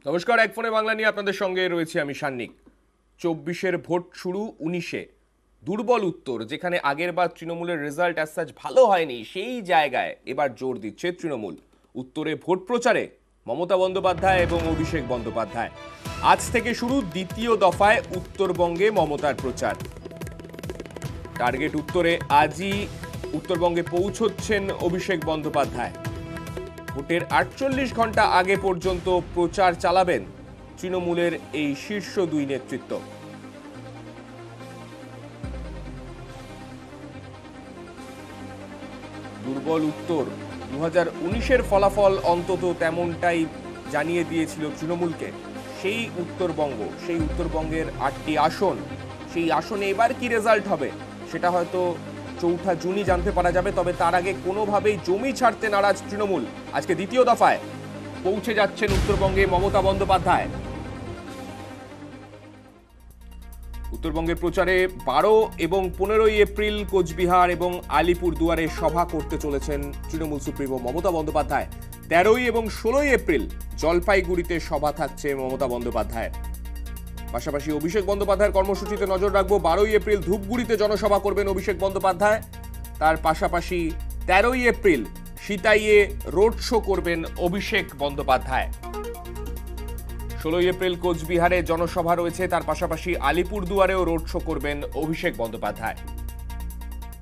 নমস্কার, এক ফোনে বাংলা নিয়ে আপনাদের সঙ্গে রয়েছে আমি সান্নিক। 24-এর ভোট শুরু 19-এ। দুর্বল উত্তর, যেখানে আগের বার তৃণমূলের রেজাল্ট অ্যাজ সাচ ভালো হয়নি, সেই জায়গায় এবার জোর দিচ্ছে তৃণমূল। উত্তরে ভোট প্রচারে মমতা বন্দ্যোপাধ্যায় এবং অভিষেক বন্দ্যোপাধ্যায়। আজ থেকে শুরু দ্বিতীয় দফায় উত্তরবঙ্গে মমতার প্রচার। টার্গেট উত্তরে আজই উত্তরবঙ্গে পৌঁছচ্ছেন অভিষেক বন্দ্যোপাধ্যায়। ভোটের 48 ঘন্টা আগে পর্যন্ত প্রচার চালাবেন তৃণমূলের এই শীর্ষ দুই নেতৃত্ব। দুর্বল উত্তর 2019-এর ফলাফল অন্তত তেমনটাই জানিয়ে দিয়েছিল তৃণমূলকে। সেই উত্তরবঙ্গের 8টি আসন, সেই আসনে এবার কি রেজাল্ট হবে সেটা হয়তো 4 জুনই জানতে পারা যাবে। তবে তার আগে কোনোভাবেই জমি ছাড়তে নারাজ তৃণমূল। আজকে দ্বিতীয় দফায় পৌঁছে যাচ্ছেন উত্তরবঙ্গে মমতা বন্দ্যোপাধ্যায়। উত্তরবঙ্গের প্রচারে 12 এবং 15ই এপ্রিল কোচবিহার এবং আলিপুরদুয়ারে সভা করতে চলেছেন তৃণমূল সুপ্রিমো মমতা বন্দ্যোপাধ্যায়। 13ই এবং 16ই এপ্রিল জলপাইগুড়িতে সভা থাকছে মমতা বন্দ্যোপাধ্যায়। পাশাপাশি অভিষেক বন্দ্যোপাধ্যায়ের কর্মসূচিতে নজর রাখবো। 12ই এপ্রিল ধূপগুড়িতে জনসভা করবেন অভিষেক বন্দ্যোপাধ্যায়। তার পাশাপাশি 13ই এপ্রিল সিতাইয়ে রোড শো করবেন অভিষেক বন্দ্যোপাধ্যায়। 16ই এপ্রিল কোচবিহারে জনসভা রয়েছে, তার পাশাপাশি আলিপুরদুয়ারেও রোড শো করবেন অভিষেক বন্দ্যোপাধ্যায়।